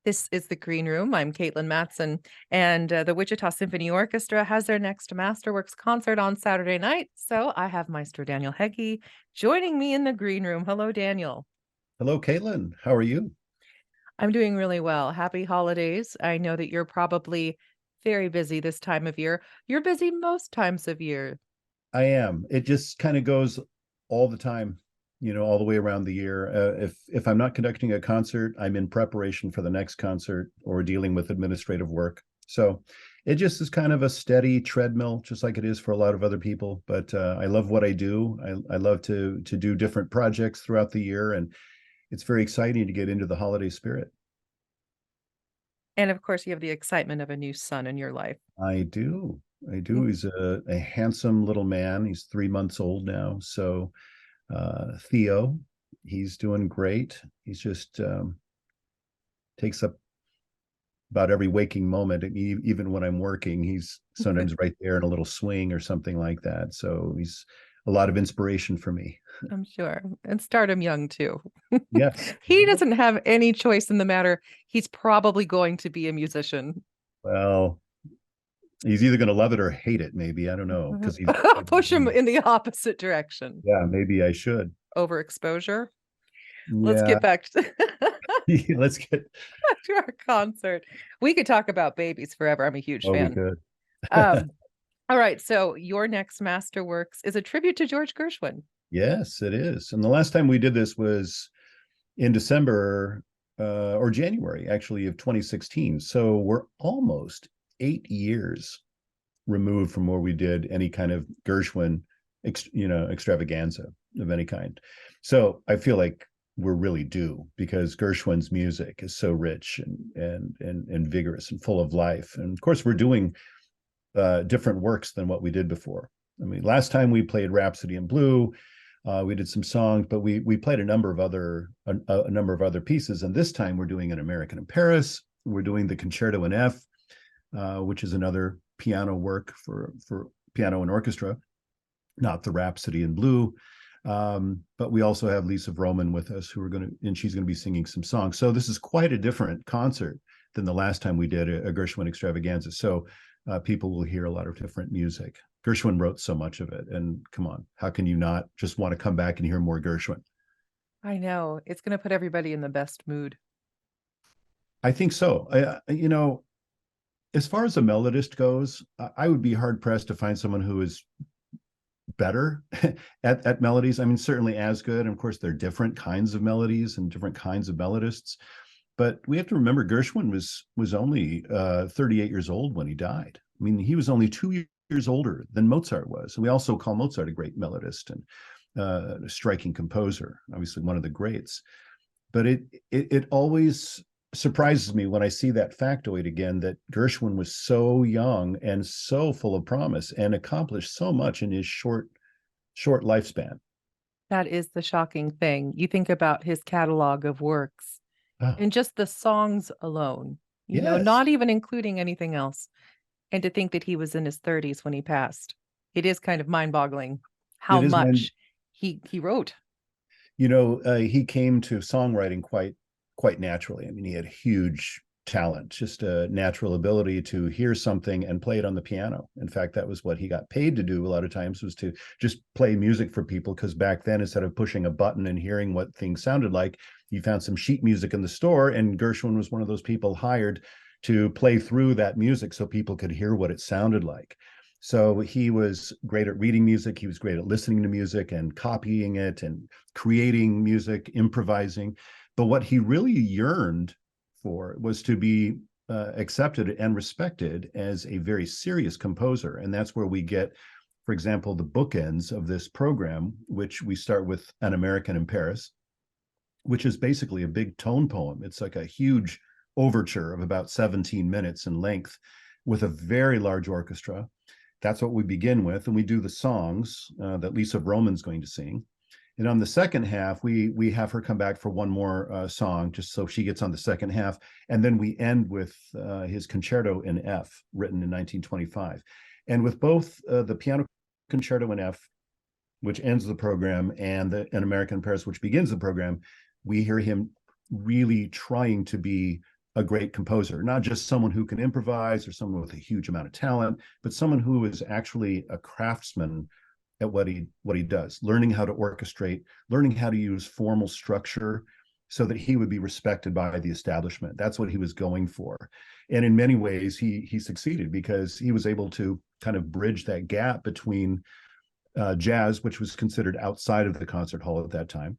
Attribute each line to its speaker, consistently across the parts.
Speaker 1: This is the Green Room. I'm Caitlin Matson, and the Wichita Symphony Orchestra has their next Masterworks concert on Saturday night. So I have Maestro Daniel Hege joining me in the Green Room. Hello, Daniel.
Speaker 2: Hello, Caitlin. How are you?
Speaker 1: I'm doing really well. Happy holidays. I know that you're probably very busy this time of year. You're busy most times of year.
Speaker 2: I am. It just kind of goes all the time, all the way around the year. If I'm not conducting a concert, I'm in preparation for the next concert or dealing with administrative work. So it just is kind of a steady treadmill, just like it is for a lot of other people. But I love what I do. I love to do different projects throughout the year, and it's very exciting to get into the holiday spirit.
Speaker 1: And of course, you have the excitement of a new son in your life.
Speaker 2: I do. I do.
Speaker 1: Mm.
Speaker 2: He's a handsome little man. He's 3 months old now. So Theo, he's doing great. He's just takes up about every waking moment. And even when I'm working, he's sometimes right there in a little swing or something like that. So he's a lot of inspiration for me.
Speaker 1: I'm sure. And start him young too.
Speaker 2: Yes.
Speaker 1: He doesn't have any choice in the matter. He's probably going to be a musician.
Speaker 2: Well, he's either going to love it or hate it, maybe. I don't know. Because he's,
Speaker 1: Push him in the opposite direction.
Speaker 2: yeah, maybe I should.
Speaker 1: Overexposure. Let's
Speaker 2: Yeah.
Speaker 1: get back to,
Speaker 2: Let's get,
Speaker 1: to our concert. We could talk about babies forever. I'm a huge
Speaker 2: oh, we
Speaker 1: fan.
Speaker 2: could.
Speaker 1: Um, all right. So your next Masterworks is a tribute to George Gershwin.
Speaker 2: Yes, it is. And the last time we did this was in December or January, actually, of 2016. So we're almost 8 years removed from where we did any kind of Gershwin, extravaganza of any kind. So I feel like we're really due because Gershwin's music is so rich and vigorous and full of life. And of course, we're doing different works than what we did before. I mean, last time we played Rhapsody in Blue. We did some songs, but we played a number of other pieces. And this time we're doing An American in Paris. We're doing the Concerto in F, which is another piano work for piano and orchestra, not the Rhapsody in Blue. But we also have Lisa Vroman with us, and she's going to be singing some songs. So this is quite a different concert than the last time we did a Gershwin extravaganza. So people will hear a lot of different music. Gershwin wrote so much of it, and come on, how can you not just want to come back and hear more Gershwin?
Speaker 1: I know it's going to put everybody in the best mood.
Speaker 2: I think so. As far as a melodist goes, I would be hard pressed to find someone who is better at melodies. I mean, certainly as good. And of course, there are different kinds of melodies and different kinds of melodists. But we have to remember Gershwin was only 38 years old when he died. I mean, he was only 2 years older than Mozart was. And we also call Mozart a great melodist and a striking composer, obviously one of the greats. But it always surprises me when I see that factoid again, that Gershwin was so young and so full of promise and accomplished so much in his short lifespan.
Speaker 1: That is the shocking thing. You think about his catalog of works
Speaker 2: Oh,
Speaker 1: and just the songs alone,
Speaker 2: yes,
Speaker 1: not even including anything else. And to think that he was in his 30s when he passed. It is kind of mind-boggling how
Speaker 2: it is.
Speaker 1: much he wrote.
Speaker 2: He came to songwriting quite naturally. I mean, he had huge talent, just a natural ability to hear something and play it on the piano. In fact, that was what he got paid to do a lot of times, was to just play music for people, because back then, instead of pushing a button and hearing what things sounded like, you found some sheet music in the store, and Gershwin was one of those people hired to play through that music so people could hear what it sounded like. So he was great at reading music. He was great at listening to music and copying it and creating music, improvising. But what he really yearned for was to be accepted and respected as a very serious composer. And that's where we get, for example, the bookends of this program, which we start with An American in Paris, which is basically a big tone poem. It's like a huge overture of about 17 minutes in length with a very large orchestra. That's what we begin with. And we do the songs that Lisa Vroman's going to sing. And on the second half, we have her come back for one more song, just so she gets on the second half. And then we end with his Concerto in F, written in 1925. And with both the piano Concerto in F, which ends the program, and An American in Paris, which begins the program, we hear him really trying to be a great composer, not just someone who can improvise or someone with a huge amount of talent, but someone who is actually a craftsman at what he does, learning how to orchestrate, learning how to use formal structure so that he would be respected by the establishment. That's what he was going for. And in many ways, he succeeded because he was able to kind of bridge that gap between jazz, which was considered outside of the concert hall at that time,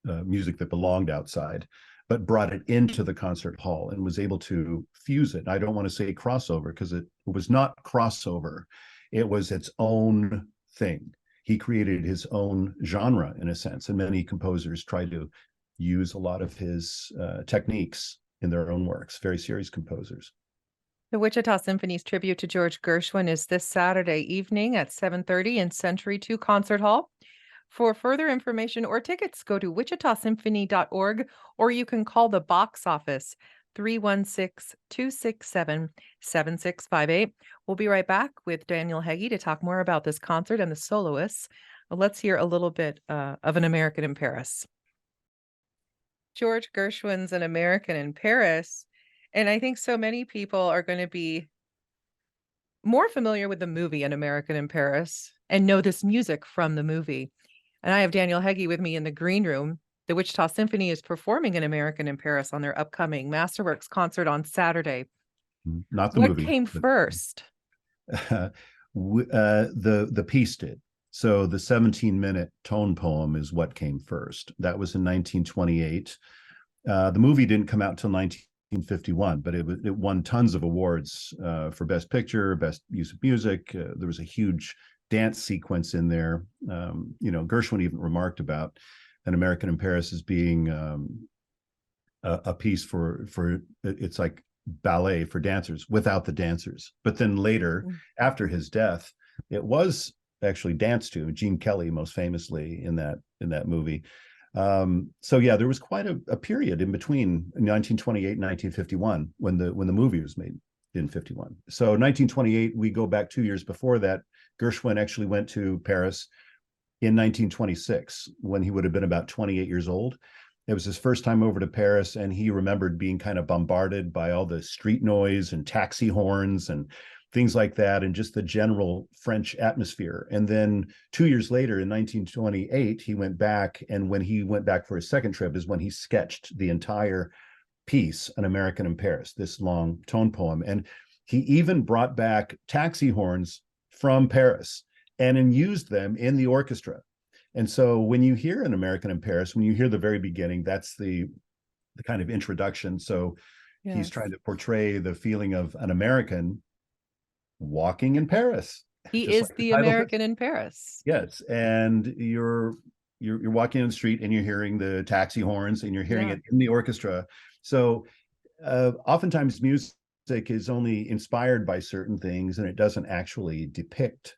Speaker 2: music that belonged outside, but brought it into the concert hall and was able to fuse it. I don't want to say crossover because it was not crossover. It was its own thing. He created his own genre in a sense, and many composers try to use a lot of his techniques in their own works, very serious composers.
Speaker 1: The Wichita Symphony's tribute to George Gershwin is this Saturday evening at 7:30 in Century 2 Concert Hall. For further information or tickets, go to wichitasymphony.org, or you can call the box office 316-267-7658. We'll be right back with Daniel Hege to talk more about this concert and the soloists. Let's hear a little bit of An American in Paris. George Gershwin's An American in Paris, and I think so many people are going to be more familiar with the movie An American in Paris and know this music from the movie. And I have Daniel Hege with me in the green room. The Wichita Symphony is performing An American in Paris on their upcoming Masterworks concert on Saturday.
Speaker 2: Not the
Speaker 1: What
Speaker 2: movie.
Speaker 1: came first?
Speaker 2: The piece did. So the 17-minute tone poem is what came first. That was in 1928. The movie didn't come out until 1951, but it won tons of awards for Best Picture, Best Use of Music. There was a huge dance sequence in there. Gershwin even remarked about An American in Paris as being a piece for it's like ballet for dancers without the dancers. But then later, after his death, it was actually danced to. Gene Kelly, most famously in that movie. So yeah, there was quite a period in between 1928 and 1951 when the movie was made in 51. So 1928, we go back 2 years before that. Gershwin actually went to Paris in 1926 when he would have been about 28 years old. It was his first time over to Paris, and he remembered being kind of bombarded by all the street noise and taxi horns and things like that, and just the general French atmosphere. And then 2 years later, in 1928, he went back, and when he went back for his second trip is when he sketched the entire piece, An American in Paris, this long tone poem. And he even brought back taxi horns from Paris and then used them in the orchestra. And so when you hear An American in Paris, when you hear the very beginning, that's the kind of introduction. So he's trying to portray the feeling of an American walking in Paris.
Speaker 1: He is the American in Paris.
Speaker 2: Yes, and you're walking in the street and you're hearing the taxi horns and you're hearing it in the orchestra. So oftentimes music is only inspired by certain things and it doesn't actually depict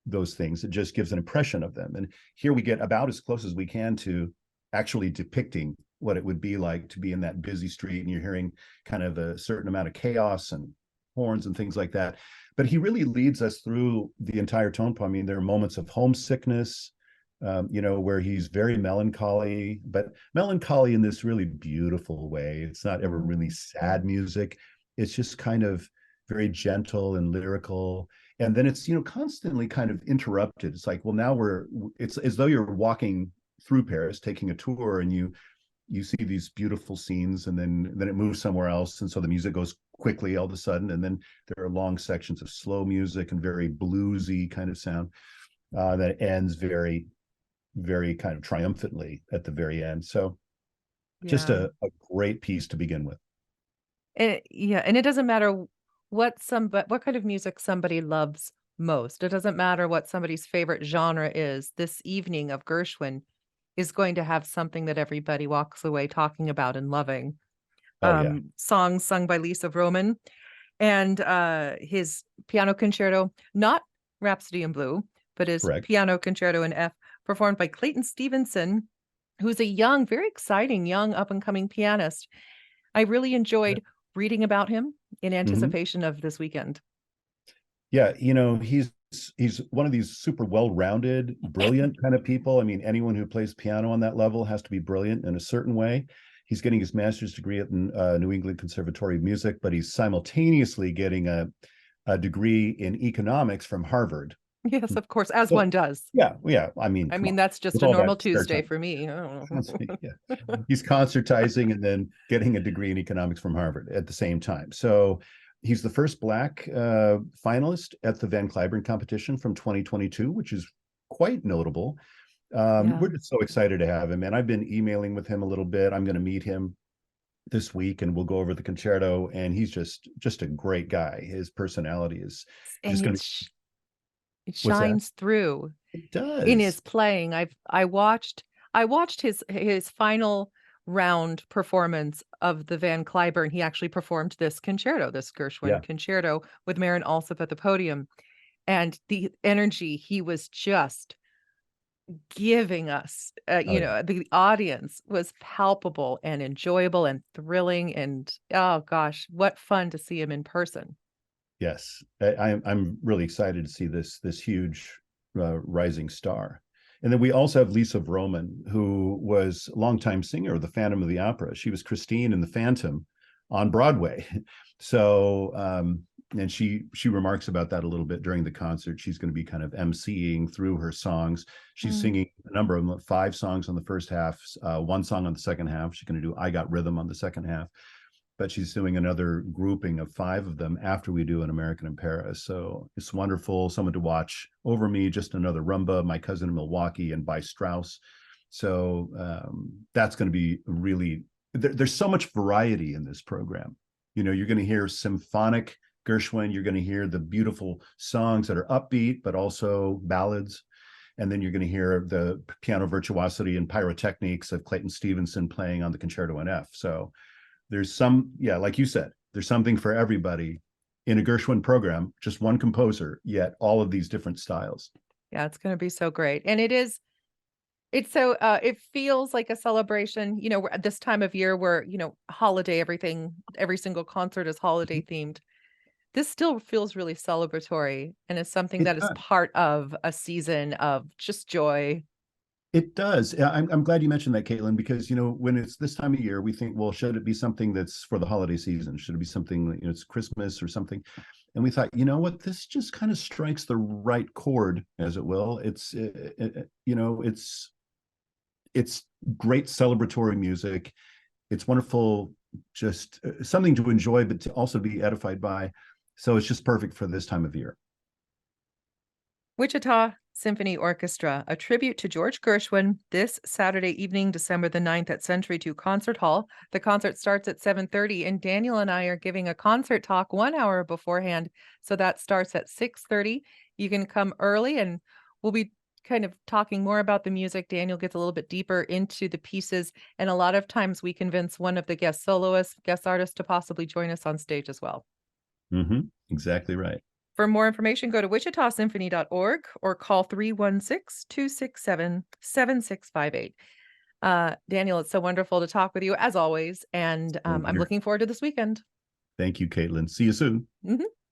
Speaker 2: those things. It just gives an impression of them. And here we get about as close as we can to actually depicting what it would be like to be in that busy street and you're hearing kind of a certain amount of chaos and horns and things like that. But he really leads us through the entire tone poem. I mean, there are moments of homesickness, where he's very melancholy, but melancholy in this really beautiful way. It's not ever really sad music. It's just kind of very gentle and lyrical. And then it's, constantly kind of interrupted. It's like, well, now it's as though you're walking through Paris, taking a tour, and you see these beautiful scenes, and then it moves somewhere else. And so the music goes quickly all of a sudden. And then there are long sections of slow music and very bluesy kind of sound that ends very, very kind of triumphantly at the very end. So just a great piece to begin with.
Speaker 1: And it doesn't matter what kind of music somebody loves most. It doesn't matter what somebody's favorite genre is. This evening of Gershwin is going to have something that everybody walks away talking about and loving. Songs sung by Lisa Roman and his piano concerto, not Rhapsody in Blue, but his piano concerto in F, performed by Clayton Stevenson, who's a young, very exciting, young up-and-coming pianist. I really enjoyed reading about him in anticipation of this weekend.
Speaker 2: Yeah, he's one of these super well-rounded, brilliant kind of people. I mean, anyone who plays piano on that level has to be brilliant in a certain way. He's getting his master's degree at New England Conservatory of Music, but he's simultaneously getting a degree in economics from Harvard.
Speaker 1: Yes, of course, as
Speaker 2: So,
Speaker 1: one does.
Speaker 2: yeah, yeah. I mean,
Speaker 1: I
Speaker 2: come
Speaker 1: mean,
Speaker 2: on,
Speaker 1: that's just
Speaker 2: with
Speaker 1: a
Speaker 2: all
Speaker 1: normal
Speaker 2: that spare
Speaker 1: Tuesday
Speaker 2: time.
Speaker 1: for me. I don't know.
Speaker 2: Yeah. He's concertizing and then getting a degree in economics from Harvard at the same time. So he's the first Black finalist at the Van Cliburn competition from 2022, which is quite notable.
Speaker 1: Yeah.
Speaker 2: We're just so excited to have him. And I've been emailing with him a little bit. I'm going to meet him this week and we'll go over the concerto. And he's just a great guy. His personality is
Speaker 1: And
Speaker 2: just going to.
Speaker 1: it
Speaker 2: What's that?
Speaker 1: shines through
Speaker 2: It
Speaker 1: in
Speaker 2: does.
Speaker 1: his playing. I watched his final round performance of the Van Cliburn. He actually performed this concerto, this Gershwin
Speaker 2: Yeah.
Speaker 1: concerto with Marin Alsop at the podium. And the energy he was just giving us,
Speaker 2: Oh, yeah.
Speaker 1: the audience was palpable and enjoyable and thrilling. And oh gosh, what fun to see him in person.
Speaker 2: Yes, I'm really excited to see this huge rising star. And then we also have Lisa Vroman, who was a longtime singer of the Phantom of the Opera. She was Christine in the Phantom on Broadway. So and she remarks about that a little bit during the concert. She's going to be kind of emceeing through her songs. She's
Speaker 1: Mm.
Speaker 2: singing a number of them, 5 songs on the first half, 1 song on the second half. She's going to do I Got Rhythm on the second half, but she's doing another grouping of 5 of them after we do An American in Paris. So it's wonderful. Someone to watch over me, just another rumba, My Cousin in Milwaukee, and by Strauss. So that's going to be really, there's so much variety in this program. You're going to hear symphonic Gershwin. You're going to hear the beautiful songs that are upbeat, but also ballads. And then you're going to hear the piano virtuosity and pyrotechnics of Clayton Stevenson playing on the Concerto in F. So there's like you said, there's something for everybody in a Gershwin program, just one composer, yet all of these different styles.
Speaker 1: Yeah, it's going to be so great. And it's so it feels like a celebration, we're at this time of year where, holiday, every single concert is holiday themed. This still feels really celebratory and is something
Speaker 2: It
Speaker 1: that is
Speaker 2: does.
Speaker 1: part of a season of just joy.
Speaker 2: It does. I'm glad you mentioned that, Caitlin, because when it's this time of year, we think, well, should it be something that's for the holiday season? Should it be something it's Christmas or something? And we thought, you know what, this just kind of strikes the right chord, as it will. It's great celebratory music. It's wonderful, just something to enjoy, but to also be edified by. So it's just perfect for this time of year.
Speaker 1: Wichita Symphony Orchestra, a tribute to George Gershwin this Saturday evening, December the 9th at Century 2 Concert Hall. The concert starts at 7:30 and Daniel and I are giving a concert talk 1 hour beforehand. So that starts at 6:30. You can come early and we'll be kind of talking more about the music. Daniel gets a little bit deeper into the pieces, and a lot of times we convince one of the guest soloists, guest artists to possibly join us on stage as well.
Speaker 2: Mm-hmm. Exactly right.
Speaker 1: For more information, go to wichitasymphony.org or call 316-267-7658. Daniel, it's so wonderful to talk with you as always, and I'm looking forward to this weekend.
Speaker 2: Thank you, Caitlin. See you soon.
Speaker 1: Mhm.